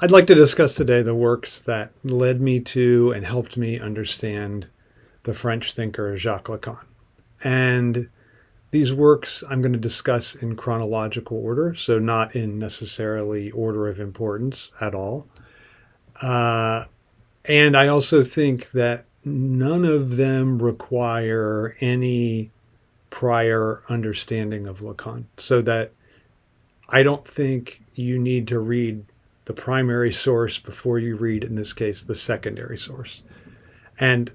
I'd like to discuss today the works that led me to and helped me understand the French thinker Jacques Lacan. And these works I'm going to discuss in chronological order, so not in necessarily order of importance at all. And I also think that none of them require any prior understanding of Lacan, so that I don't think you need to read the primary source before you read, in this case, the secondary source. And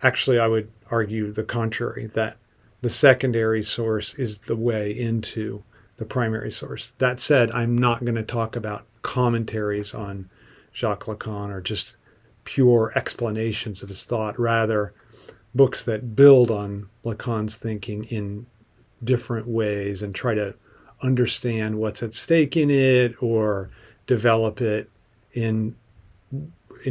actually, I would argue the contrary, that the secondary source is the way into the primary source. That said, I'm not going to talk about commentaries on Jacques Lacan or just pure explanations of his thought, rather books that build on Lacan's thinking in different ways and try to understand what's at stake in it or develop it in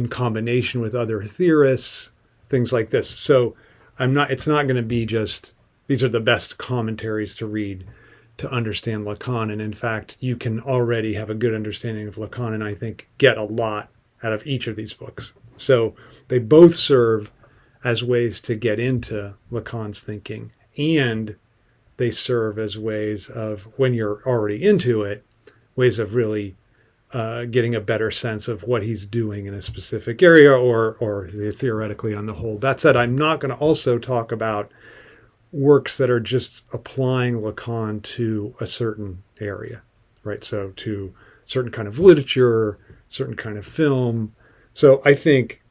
combination with other theorists, things like this. So it's not going to be just, these are the best commentaries to read to understand Lacan. And in fact, you can already have a good understanding of Lacan and I think get a lot out of each of these books. So they both serve as ways to get into Lacan's thinking, and they serve as ways of, when you're already into it, ways of really getting a better sense of what he's doing in a specific area or theoretically on the whole. That said, I'm not going to also talk about works that are just applying Lacan to a certain area, right? So to certain kind of literature, certain kind of film. So I think,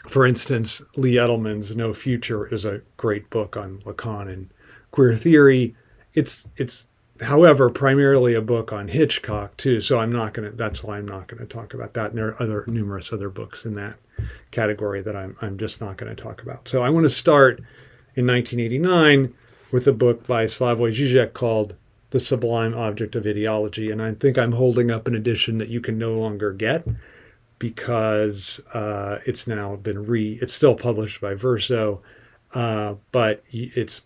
for instance, Lee Edelman's No Future is a great book on Lacan and queer theory. It's however, primarily a book on Hitchcock too. So that's why I'm not going to talk about that. And there are numerous other books in that category that I'm just not going to talk about. So I want to start in 1989 with a book by Slavoj Žižek called The Sublime Object of Ideology. And I think I'm holding up an edition that you can no longer get because it's now been it's still published by Verso, but it's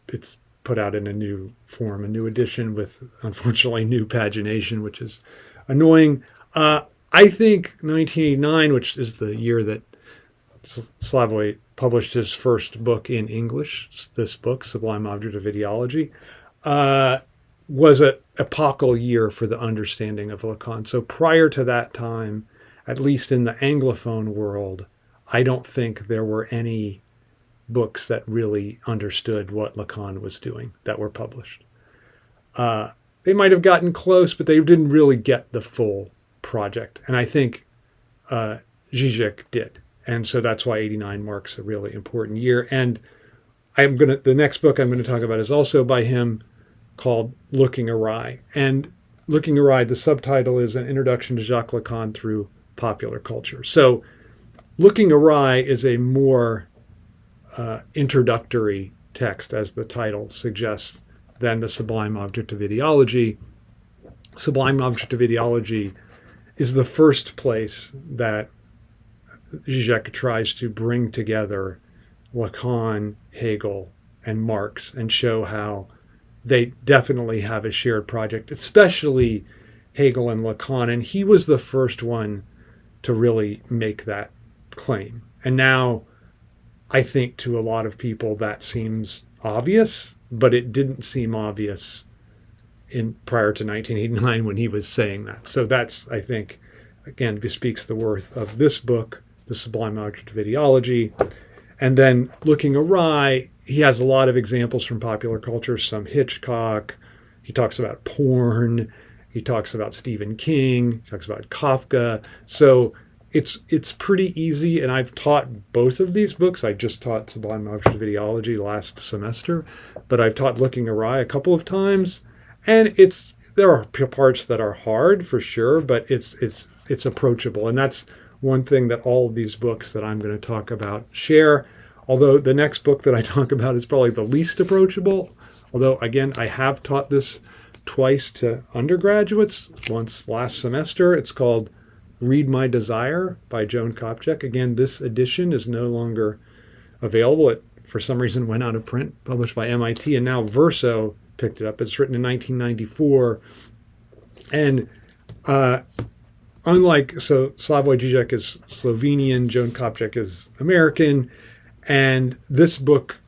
put out in a new form, a new edition with, unfortunately, new pagination, which is annoying. I think 1989, which is the year that Slavoj published his first book in English, this book, Sublime Object of Ideology, was an epochal year for the understanding of Lacan. So prior to that time, at least in the Anglophone world, I don't think there were any books that really understood what Lacan was doing that were published. They might have gotten close, but they didn't really get the full project. And I think Žižek did. And so that's why 89 marks a really important year. And the next book I'm going to talk about is also by him, called Looking Arai. And Looking Arai, the subtitle is An Introduction to Jacques Lacan Through Popular Culture. So Looking Arai is a more introductory text, as the title suggests, than The Sublime Object of Ideology. Sublime Object of Ideology is the first place that Žižek tries to bring together Lacan, Hegel, and Marx and show how they definitely have a shared project, especially Hegel and Lacan. And he was the first one to really make that claim. And now I think to a lot of people that seems obvious, but it didn't seem obvious prior to 1989 when he was saying that. So that's, I think, again, bespeaks the worth of this book, The Sublime Object of Ideology. And then Looking Awry, he has a lot of examples from popular culture, some Hitchcock. He talks about porn. He talks about Stephen King. He talks about Kafka. So it's pretty easy. And I've taught both of these books. I just taught Sublime Object of Ideology last semester, but I've taught Looking Awry a couple of times. And there are parts that are hard for sure, but it's approachable. And that's one thing that all of these books that I'm going to talk about share. Although the next book that I talk about is probably the least approachable. Although, again, I have taught this twice to undergraduates, once last semester. It's called Read My Desire by Joan Kopchak. Again, this edition is no longer available. It, for some reason, went out of print, published by MIT, and now Verso picked it up. It's written in 1994. And unlike, so Slavoj Žižek is Slovenian, Joan Kopček is American, and this book,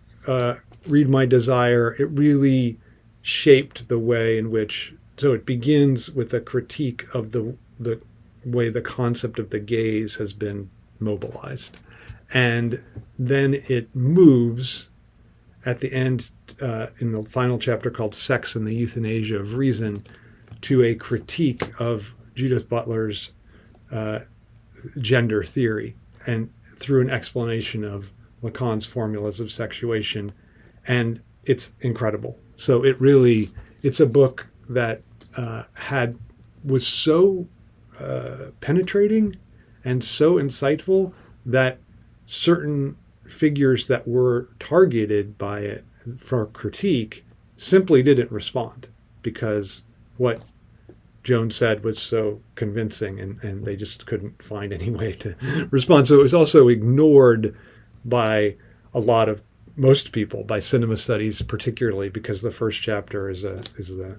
Read My Desire, it really shaped the way in which, so it begins with a critique of the way the concept of the gaze has been mobilized. And then it moves at the end, in the final chapter called Sex and the Euthanasia of Reason, to a critique of Judith Butler's gender theory, and through an explanation of Lacan's formulas of sexuation. And it's incredible. So it's a book that was so penetrating and so insightful that certain figures that were targeted by it for critique simply didn't respond, because what Joan said was so convincing, and they just couldn't find any way to respond. So it was also ignored by most people, by cinema studies particularly, because the first chapter is the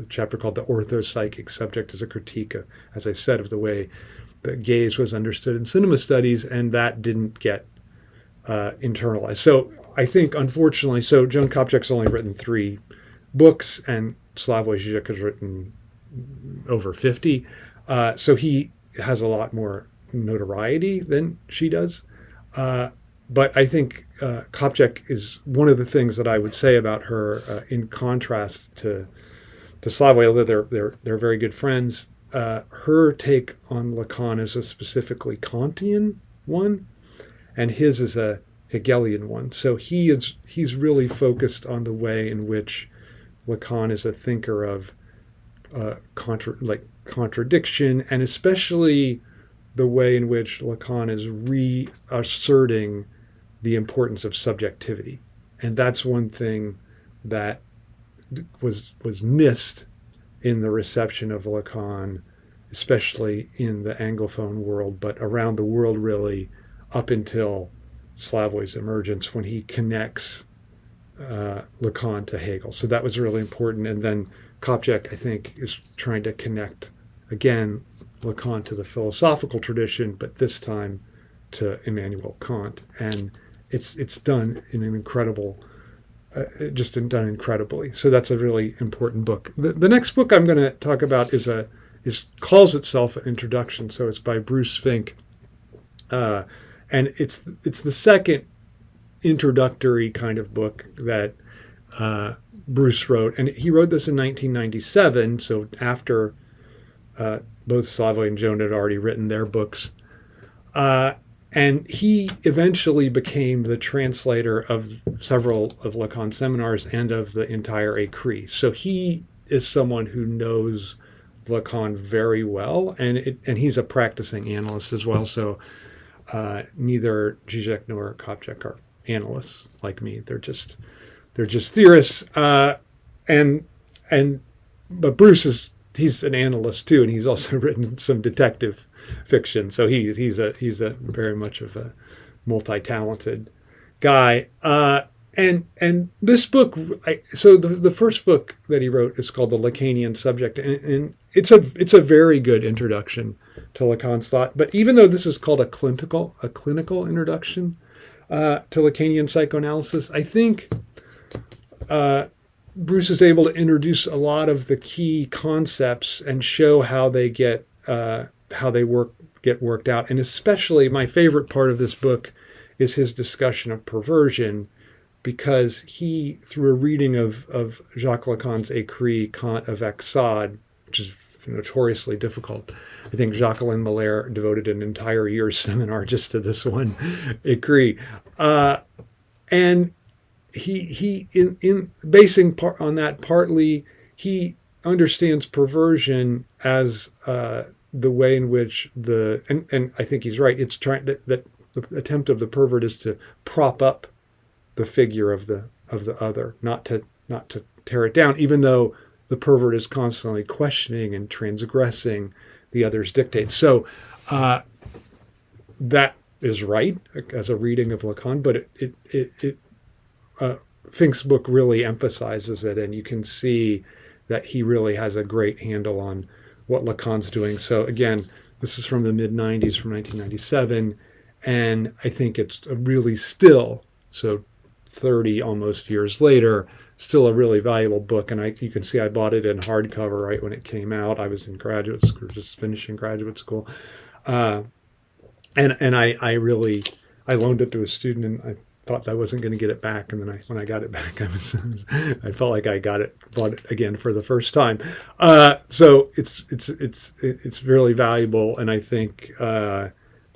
chapter called The Orthopsychic Subject, is a critique, as I said, of the way the gaze was understood in cinema studies, and that didn't get internalized. So I think, unfortunately, so Joan Kopček's only written 3 books, and Slavoj Žižek has written over 50. So he has a lot more notoriety than she does. But I think Kopček is one of the things that I would say about her, in contrast to Slavoj, although they're very good friends. Her take on Lacan is a specifically Kantian one, and his is a Hegelian one. So he's really focused on the way in which Lacan is a thinker of contradiction, and especially the way in which Lacan is reasserting the importance of subjectivity. And that's one thing that was missed in the reception of Lacan, especially in the Anglophone world, but around the world really, up until Slavoj's emergence, when he connects Lacan to Hegel. So that was really important. And then Kopček, I think, is trying to connect, again, Lacan to the philosophical tradition, but this time to Immanuel Kant. And it's done in an incredible, just done incredibly. So that's a really important book. The next book I'm going to talk about calls itself an introduction. So it's by Bruce Fink, and it's the second introductory kind of book that Bruce wrote, and he wrote this in 1997. So after both Slavoj and Joan had already written their books. And he eventually became the translator of several of Lacan's seminars and of the entire Écrit. So he is someone who knows Lacan very well, and he's a practicing analyst as well. So neither Žižek nor Kopček are analysts like me. They're just theorists. But Bruce he's an analyst too, and he's also written some detective fiction. So he's a very much of a multi-talented guy. And this book, so the first book that he wrote is called The Lacanian Subject, and it's a very good introduction to Lacan's thought. But even though this is called a clinical introduction to Lacanian psychoanalysis, I think Bruce is able to introduce a lot of the key concepts and show how they get worked out. And especially my favorite part of this book is his discussion of perversion, because he, through a reading of Jacques Lacan's Écrit, Kant avec Sade, which is notoriously difficult. I think Jacqueline Miller devoted an entire year's seminar just to this one Écrit. And he in basing on that, partly he understands perversion as the way in which and I think he's right. It's trying that the attempt of the pervert is to prop up the figure of the other, not to tear it down, even though the pervert is constantly questioning and transgressing the other's dictates. So that is right as a reading of Lacan, but Fink's book really emphasizes it, and you can see that he really has a great handle on what Lacan's doing. So again, This is from the mid-90s, from 1997. And I think it's a really still, so 30 almost years later, still a really valuable book. And you can see I bought it in hardcover right when it came out. I was in graduate school, just finishing graduate school. And I loaned it to a student, and I thought I wasn't going to get it back. And then when I got it back, I felt like I bought it again for the first time. So it's really valuable. And I think,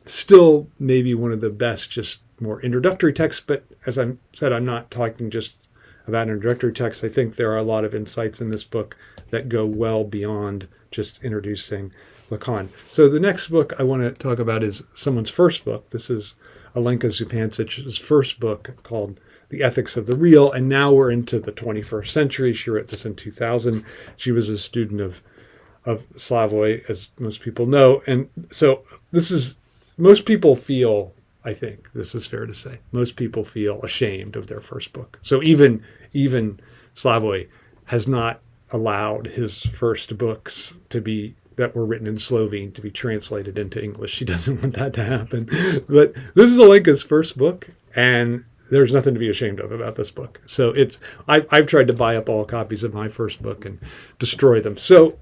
still maybe one of the best, just more introductory texts. But as I said, I'm not talking just about introductory texts. I think there are a lot of insights in this book that go well beyond just introducing Lacan. So the next book I want to talk about is someone's first book. This is Alenka Zupancic's first book called The Ethics of the Real. And now we're into the 21st century. She wrote this in 2000. She was a student of Slavoj, as most people know. And so most people feel, I think this is fair to say, most people feel ashamed of their first book. So even Slavoj has not allowed his first books that were written in Slovene to be translated into English. She doesn't want that to happen. But this is Alenka's first book, and there's nothing to be ashamed of about this book. So I've tried to buy up all copies of my first book and destroy them. So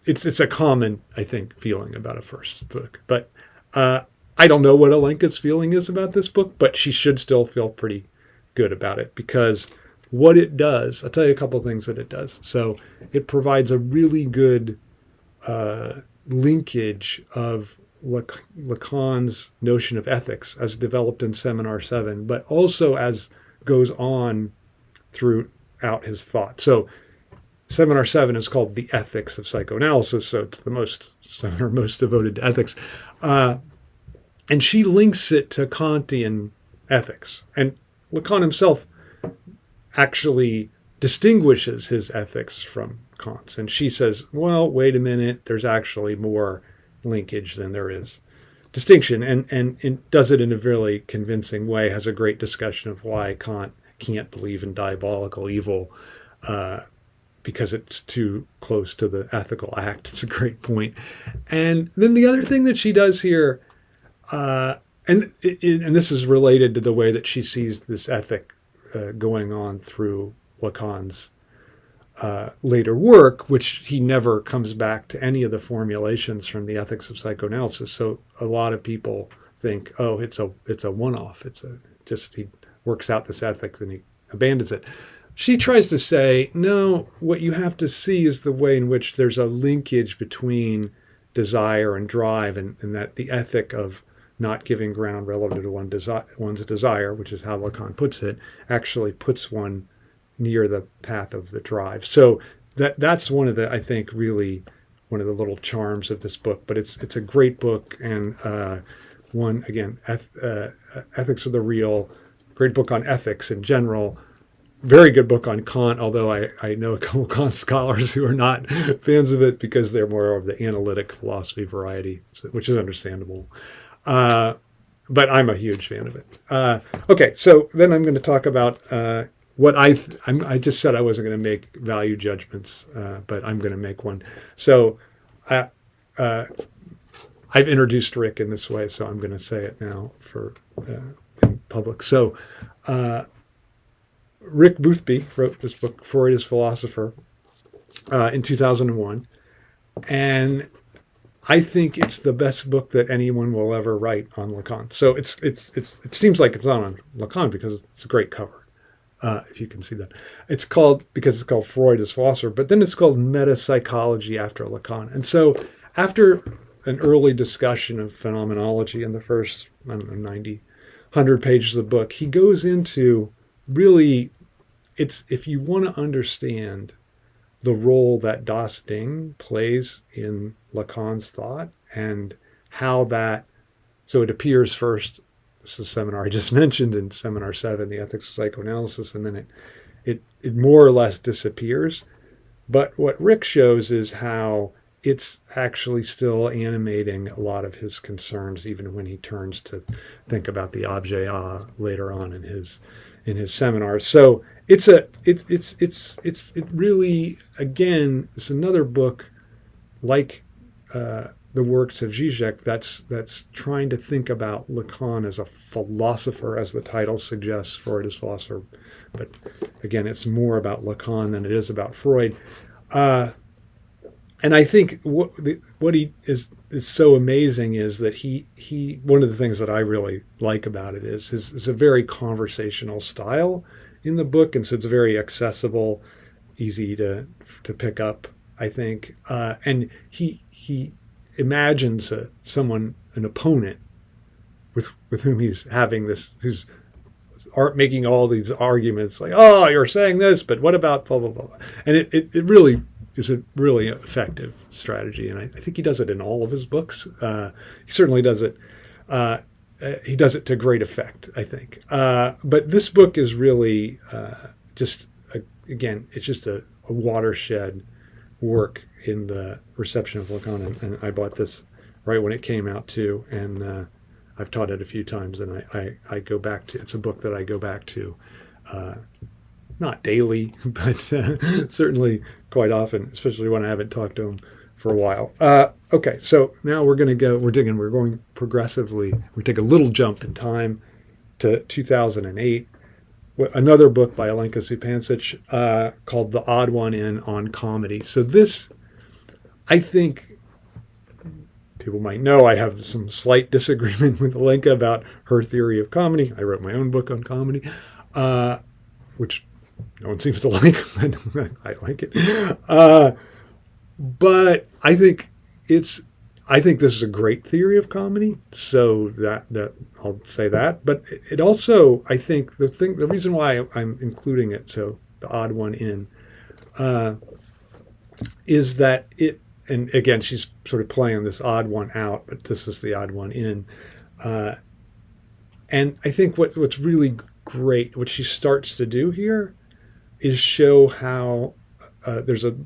it's a common, I think, feeling about a first book. But I don't know what Alenka's feeling is about this book, but she should still feel pretty good about it, because what it does, I'll tell you a couple of things that it does. So it provides a really good linkage of Lacan's notion of ethics as developed in Seminar 7, but also as goes on throughout his thought. So Seminar 7 is called The Ethics of Psychoanalysis, so it's the seminar most devoted to ethics. And she links it to Kantian ethics. And Lacan himself actually distinguishes his ethics from Kant's. And she says, well, wait a minute, there's actually more linkage than there is distinction. And does it in a really convincing way, has a great discussion of why Kant can't believe in diabolical evil because it's too close to the ethical act. It's a great point. And then the other thing that she does here, and this is related to the way that she sees this ethic going on through Lacan's later work, which he never comes back to any of the formulations from the Ethics of Psychoanalysis. So a lot of people think, oh, it's a one-off. He works out this ethic, then he abandons it. She tries to say, no, what you have to see is the way in which there's a linkage between desire and drive, and that the ethic of not giving ground relative to one's desire, which is how Lacan puts it, actually puts one near the path of the drive. So that's one of the, I think, really one of the little charms of this book. But it's a great book, and one, again, Ethics of the Real, great book on ethics in general. Very good book on Kant, although I know a couple Kant scholars who are not fans of it because they're more of the analytic philosophy variety, which is understandable. But I'm a huge fan of it. Okay, so then I'm going to talk about what I just said I wasn't going to make value judgments, but I'm going to make one. So I've introduced Rick in this way, so I'm going to say it now in public. So Rick Boothby wrote this book, Freud, Philosopher, in 2001, and I think it's the best book that anyone will ever write on Lacan. So it seems like it's not on Lacan because it's a great cover, if you can see that. It's called Freud as Philosopher, but then it's called Metapsychology after Lacan. And so after an early discussion of phenomenology in the first, 100 pages of the book, he goes into really, if you want to understand the role that Das Ding plays in Lacan's thought and how so it appears first, this is a seminar I just mentioned in Seminar 7, The Ethics of Psychoanalysis, and then it more or less disappears. But what Rick shows is how it's actually still animating a lot of his concerns, even when he turns to think about the objet later on in his seminars. So it really, again, it's another book like the works of Zizek that's trying to think about Lacan as a philosopher, as the title suggests. Freud is philosopher, but again, it's more about Lacan than it is about Freud. And I think what he is so amazing is that he one of the things that I really like about it is a very conversational style in the book, and so it's very accessible, easy to pick up, I think. And he imagines an opponent with whom he's having this, who's making all these arguments like, oh, you're saying this, but what about blah blah blah, and it really is a really effective strategy, and I think he does it in all of his books. He certainly does it. He does it to great effect, I think. But this book is really again, it's just a I work in the reception of Lacan, and I bought this right when it came out too, and I've taught it a few times, and I go back to. It's a book that I go back to, not daily, but certainly quite often, especially when I haven't talked to him for a while. Okay, so now we're going progressively. We take a little jump in time to 2008. Another book by Alenka Zupancic called The Odd One In on Comedy. So this, I think, people might know I have some slight disagreement with Alenka about her theory of comedy. I wrote my own book on comedy, which no one seems to like, but I like it. But I think this is a great theory of comedy, so that I'll say that. But it also, I think the reason why I'm including it, so The Odd One In, is that it, and again, she's sort of playing this odd one out, but this is the odd one in. And I think what's really great, what she starts to do here, is show how there's a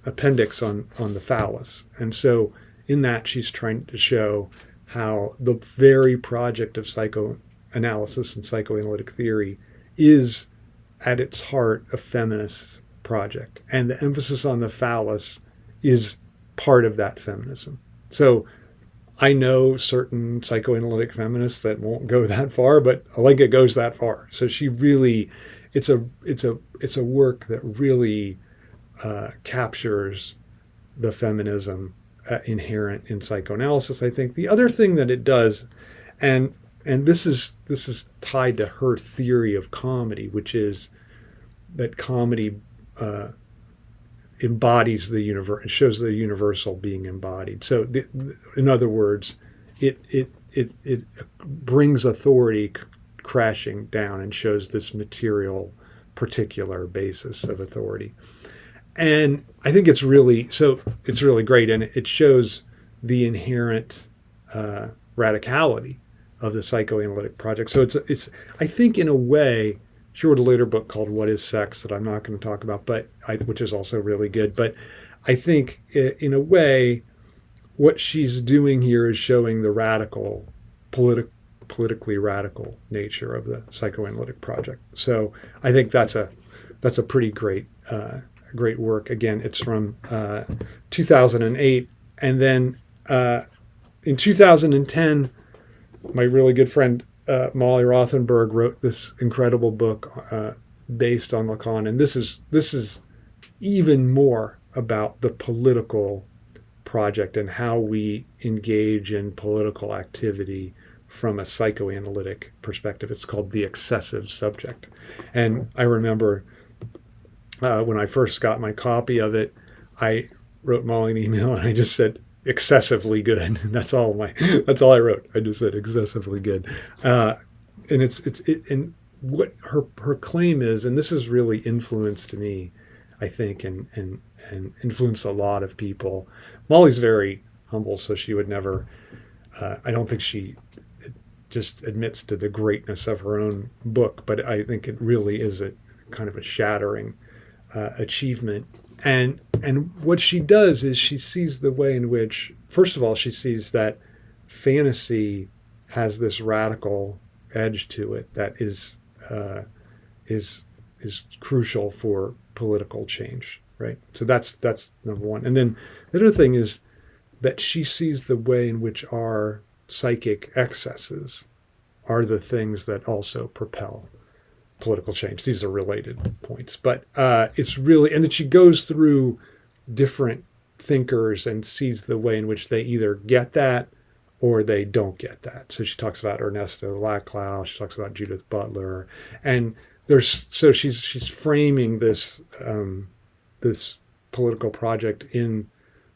appendix on the phallus, and so in that she's trying to show how the very project of psychoanalysis and psychoanalytic theory is at its heart a feminist project, and the emphasis on the phallus is part of that feminism. So I know certain psychoanalytic feminists that won't go that far, but Alenka goes that far. So she really, it's a work that really captures the feminism inherent in psychoanalysis. I think the other thing that it does, and this is tied to her theory of comedy, which is that comedy embodies the universe. It shows the universal being embodied. So, in other words, it brings authority crashing down and shows this material, particular basis of authority. And I think it's really great, and it shows the inherent radicality of the psychoanalytic project. So it's I think in a way. She wrote a later book called What is Sex that I'm not going to talk about, which is also really good. But I think in a way, what she's doing here is showing the radical, politically radical nature of the psychoanalytic project. So I think that's a pretty great work. Again, it's from 2008, and then in 2010, my really good friend Molly Rothenberg wrote this incredible book based on Lacan, and this is even more about the political project and how we engage in political activity from a psychoanalytic perspective. It's called The Excessive Subject, and I remember when I first got my copy of it, I wrote Molly an email and I just said, excessively good. That's all I wrote. I just said excessively good. And and what her claim is, and this has really influenced me, I think, and influenced a lot of people. Molly's very humble, so she would never, I don't think she just admits to the greatness of her own book, but I think it really is a kind of a shattering achievement. And what she does is she sees the way in which, first of all, she sees that fantasy has this radical edge to it that is crucial for political change, right? So that's number one. And then the other thing is that she sees the way in which our psychic excesses are the things that also propel political change. These are related points, but it's really, and then she goes through different thinkers and sees the way in which they either get that or they don't get that. So she talks about Ernesto Laclau, she talks about Judith Butler, and she's framing this this political project in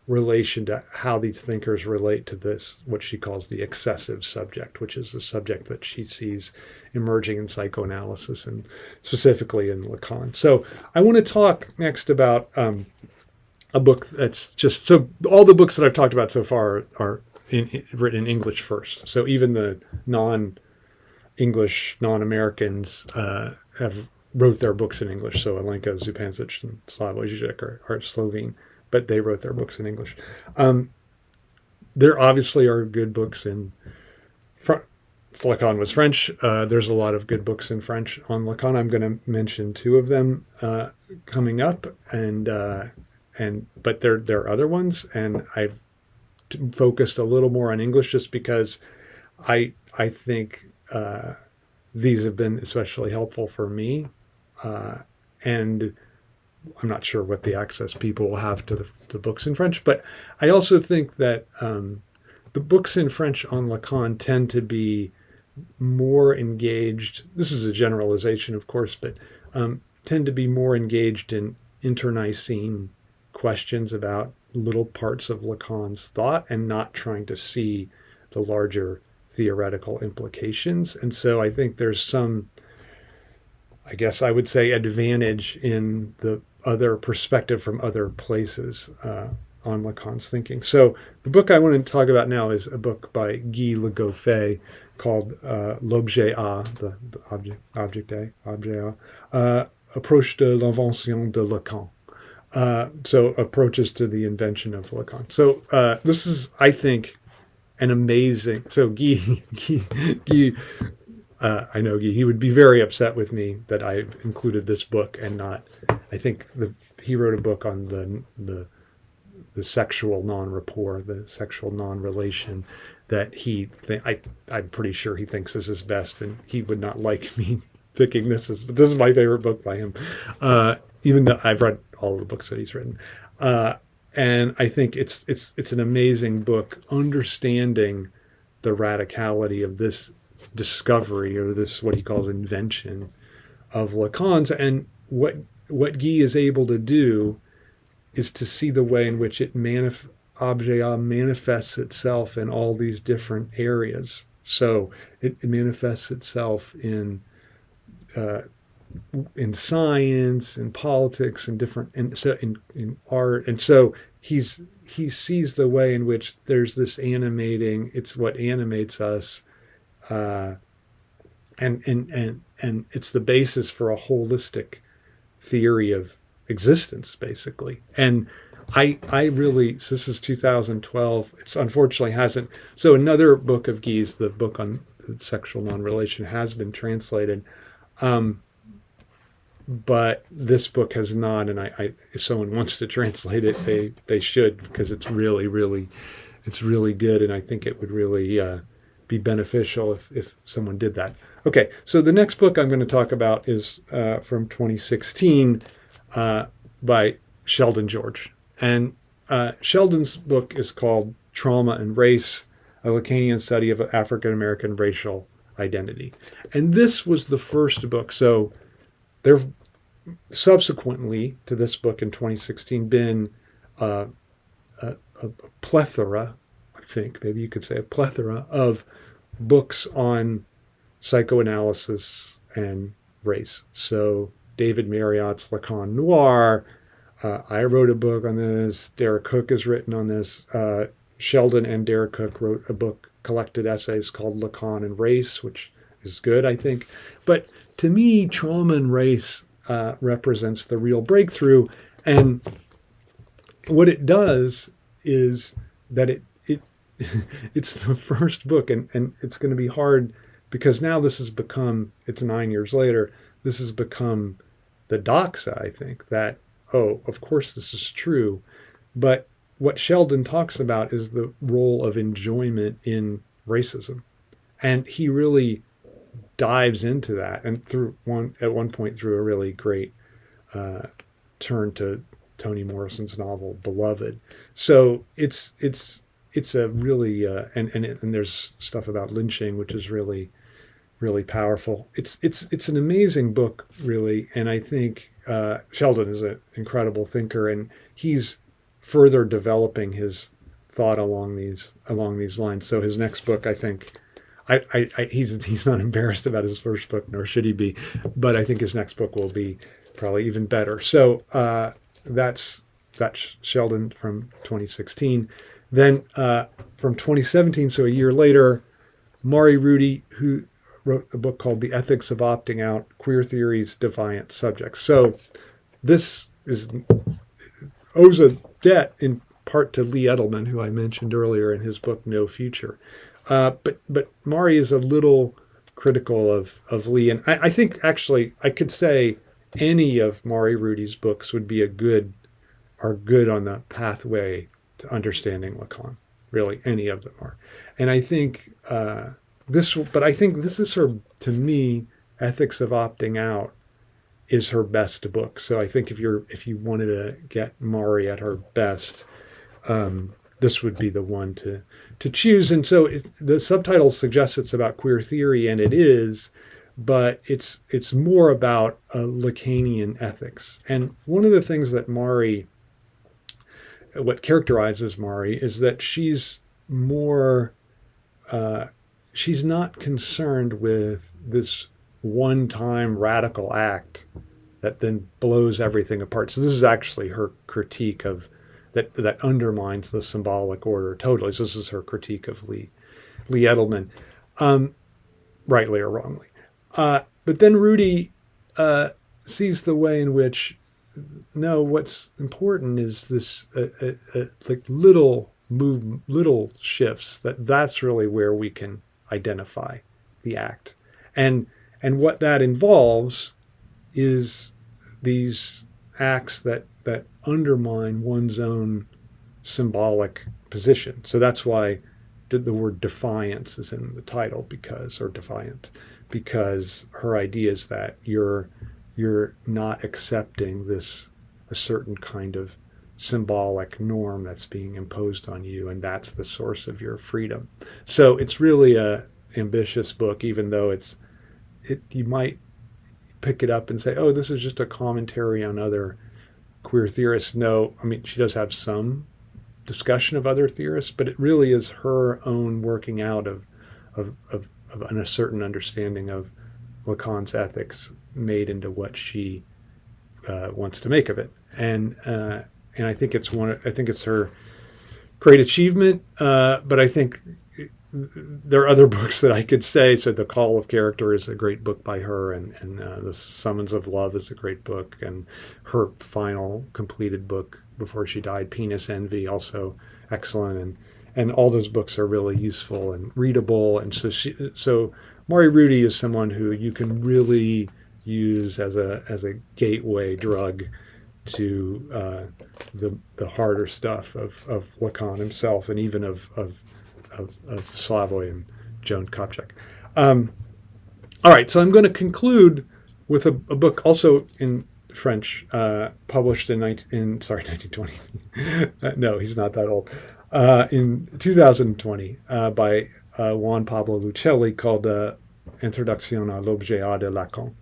relation to how these thinkers relate to this, what she calls the excessive subject, which is the subject that she sees emerging in psychoanalysis and specifically in Lacan. So I want to talk next about a book that's just, so all the books that I've talked about so far are written in English first. So even the non-English, non-Americans have wrote their books in English. So Alenka Zupancic and Slavoj Žižek are Slovene, but they wrote their books in English. There obviously are good books in Lacan was French. There's a lot of good books in French on Lacan. I'm going to mention two of them coming up, but there are other ones, and I've focused a little more on English just because I think these have been especially helpful for me, and I'm not sure what the access people will have to the books in French, but I also think that the books in French on Lacan tend to be more engaged. This is a generalization, of course, but tend to be more engaged in internecine questions about little parts of Lacan's thought and not trying to see the larger theoretical implications. And so I think there's some, I guess I would say, advantage in the other perspective from other places on Lacan's thinking. So the book I want to talk about now is a book by Guy Le Goffet called L'Objet A, the object A, Approche de l'invention de Lacan. So approaches to the invention of Lacan. So this is, I think, an amazing. So Guy, I know Guy. He would be very upset with me that I've included this book and not. I think he wrote a book on the sexual non-rapport, the sexual non-relation, that I'm pretty sure he thinks this is best, and he would not like me picking this as. But this is my favorite book by him, even though I've read all the books that he's written, and I think it's an amazing book, understanding the radicality of this discovery, or this what he calls invention of Lacan's, and what Guy is able to do is to see the way in which objet A manifests itself in all these different areas. So it manifests itself in science, in politics, in art, and so he sees the way in which there's this animating. It's what animates us, and it's the basis for a holistic theory of existence, basically. And I really, so this is 2012. It's unfortunately hasn't. So another book of Guy's, the book on sexual non-relation, has been translated. But this book has not, and if someone wants to translate it, they should, because it's really good, and I think it would really be beneficial if someone did that. Okay, so the next book I'm going to talk about is from 2016 by Sheldon George, and Sheldon's book is called Trauma and Race: A Lacanian Study of African American Racial Identity, and this was the first book. So there subsequently to this book in 2016 been a plethora, I think maybe you could say a plethora of books on psychoanalysis and race. So David Marriott's Lacan Noir, I wrote a book on this, Derek Cook has written on this, Sheldon and Derek Cook wrote a book, collected essays called Lacan and Race, which is good, I think. But to me, Trauma and Race represents the real breakthrough. And what it does is that it's the first book, and it's going to be hard because now this has become, it's 9 years later, this has become the doxa, I think, that, oh, of course this is true. But what Sheldon talks about is the role of enjoyment in racism. And he really dives into that, and at one point through a really great turn to Toni Morrison's novel Beloved. So it's a really and there's stuff about lynching, which is really powerful. It's an amazing book, really, and I think Sheldon is an incredible thinker, and he's further developing his thought along these lines. So his next book, I think, he's not embarrassed about his first book, nor should he be, but I think his next book will be probably even better. So that's Sheldon from 2016. Then from 2017, so a year later, Rudy, who wrote a book called The Ethics of Opting Out, Queer Theory's Defiant Subjects. So this owes a debt in part to Lee Edelman, who I mentioned earlier in his book No Future. But Mari is a little critical of Lee, and I think actually I could say any of Mari Rudy's books are good on the pathway to understanding Lacan. Really, any of them are, and I think this is her, to me, Ethics of Opting Out is her best book. So I think if you wanted to get Mari at her best, this would be the one to choose. And so the subtitle suggests it's about queer theory, and it is, but it's more about Lacanian ethics. And one of the things that what characterizes Mari is that she's more, she's not concerned with this one-time radical act that then blows everything apart. So this is actually her critique of that undermines the symbolic order totally. So this is her critique of Lee Edelman, rightly or wrongly. But then Rudy sees the way in which, no, what's important is this like little shifts. That's really where we can identify the act, and what that involves is these acts that undermine one's own symbolic position. So that's why the word defiance is in the title, because her idea is that you're not accepting a certain kind of symbolic norm that's being imposed on you, and that's the source of your freedom. So it's really a ambitious book, even though you might pick it up and say, oh, this is just a commentary on other queer theorists. No, I mean, she does have some discussion of other theorists, but it really is her own working out of a certain understanding of Lacan's ethics made into what she wants to make of it. And I think it's her great achievement. But I think there are other books that I could say. So The Call of Character is a great book by her, and The Summons of Love is a great book, and her final completed book before she died, Penis Envy, also excellent, and all those books are really useful and readable. And so Mari Rudy is someone who you can really use as a gateway drug to the harder stuff of Lacan himself, and even of Slavoj and Joan Kopchak. All right, so I'm going to conclude with a book also in French, published in 1920. No, he's not that old. In 2020, by Juan Pablo Luchelli, called Introduction à l'objet de Lacan,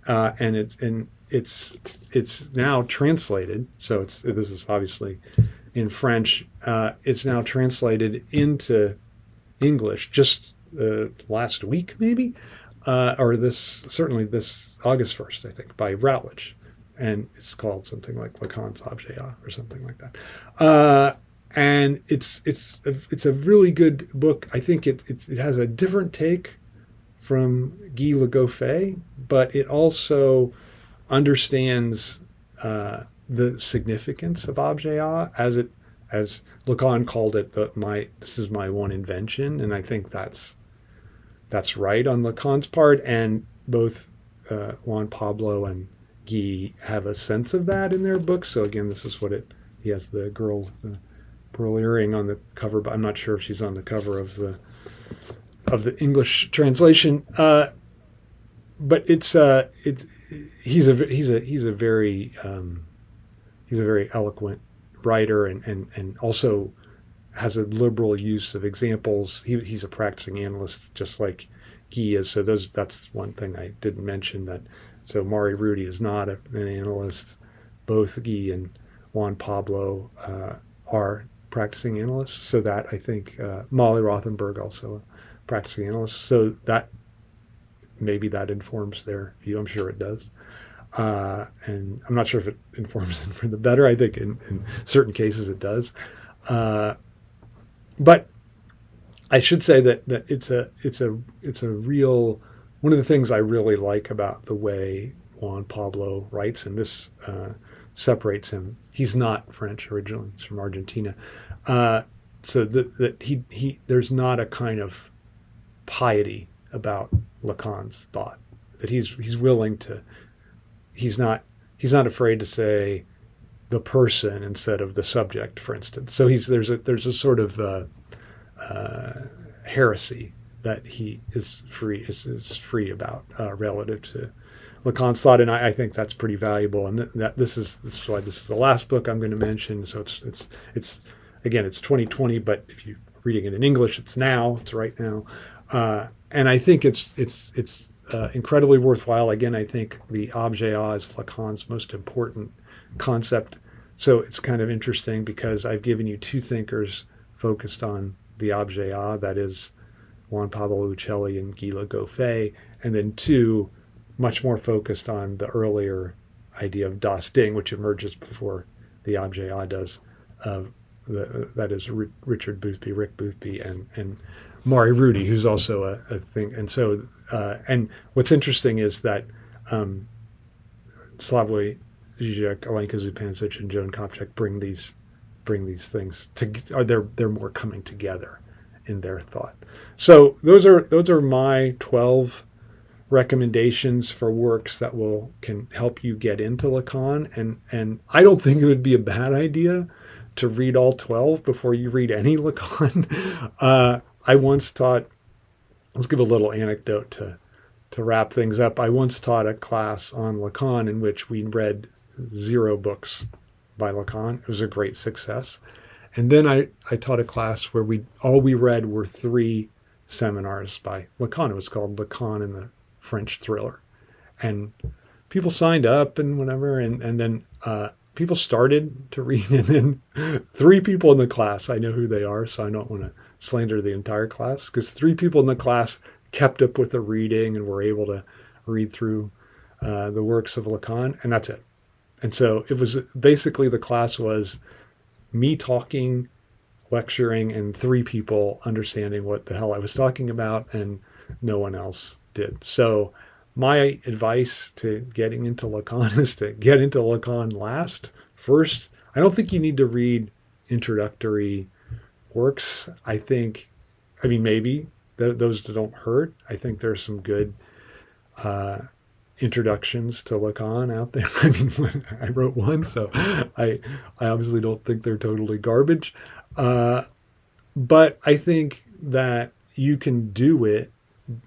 and it's now translated. So this is obviously in French. It's now translated into English just last week, maybe, or certainly this August 1st, I think, by Routledge, and it's called something like Lacan's Objet or something like that. And it's a really good book. I think it has a different take from Guy Le Goffet, but it also understands the significance of objet as Lacan called it. This is my one invention, and I think that's right on Lacan's part. And both Juan Pablo and Guy have a sense of that in their books. So again, this is what he has the girl, Perlering on the cover, but I'm not sure if she's on the cover of the English translation. But it's he's a very eloquent writer, and also has a liberal use of examples. He's a practicing analyst, just like Guy is. So that's one thing I didn't mention. That so Mari Rudy is not an analyst. Both Guy and Juan Pablo are practicing analysts. So that I think Molly Rothenberg also a practicing analyst. So that maybe that informs their view. I'm sure it does. And I'm not sure if it informs them for the better. I think in certain cases it does. But I should say that it's a real, one of the things I really like about the way Juan Pablo writes, and this separates him. He's not French originally; he's from Argentina. So that he there's not a kind of piety about Lacan's thought. That he's willing to, he's not afraid to say the person instead of the subject, for instance. So there's a sort of heresy that he is free about relative to Lacan's thought, and I think that's pretty valuable. And this is why this is the last book I'm going to mention. So it's again, it's 2020, but if you're reading it in English, it's right now, and I think it's incredibly worthwhile. Again, I think the objet is Lacan's most important concept. So it's kind of interesting because I've given you two thinkers focused on the objet, that is Juan Pablo Luchelli and Guy Lacan, and then two much more focused on the earlier idea of Das Ding, which emerges before the objet does. That is Rick Boothby, and Mari Rudy, who's also a thing. And so, and what's interesting is that Slavoj Žižek, Alenka Zupancic, and Joan Kopchak bring these things to, they're more coming together in their thought. So those are my 12 recommendations for works that can help you get into Lacan, and I don't think it would be a bad idea to read all 12 before you read any Lacan. I once taught, let's give a little anecdote to wrap things up. I once taught a class on Lacan in which we read 0 books by Lacan. It was a great success. And then I taught a class where all we read were 3 seminars by Lacan. It was called Lacan and the French Thriller. And people signed up and whatever, and then people started to read, and then 3 people in the class, I know who they are, so I don't want to slander the entire class, because 3 people in the class kept up with the reading and were able to read through the works of Lacan, and that's it. And so it was basically, the class was me talking, lecturing, and 3 people understanding what the hell I was talking about, and no one else did. So my advice to getting into Lacan is to get into Lacan first. I don't think you need to read introductory works. I mean, maybe those don't hurt. I think there's some good introductions to Lacan out there. I mean, I wrote one, so I obviously don't think they're totally garbage. But I think that you can do it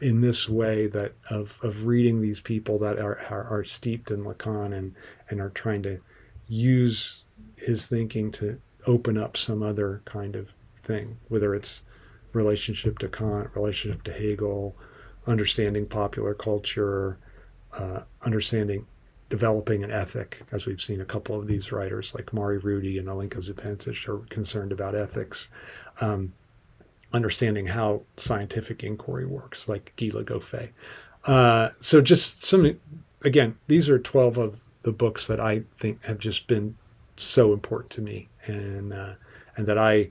in this way, that of reading these people that are steeped in Lacan and are trying to use his thinking to open up some other kind of thing, whether it's relationship to Kant, relationship to Hegel, understanding popular culture, developing an ethic, as we've seen a couple of these writers like Mari Rudy and Alenka Zupancic are concerned about ethics. Understanding how scientific inquiry works, like Guy Lacan. So just again, these are 12 of the books that I think have just been so important to me, and that I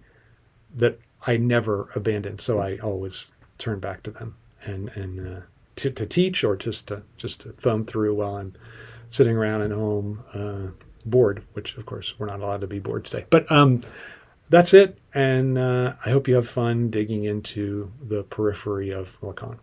never abandoned. So I always turn back to them and to teach, or just to thumb through while I'm sitting around at home bored, which of course we're not allowed to be bored today. But that's it, and I hope you have fun digging into the periphery of Lacan.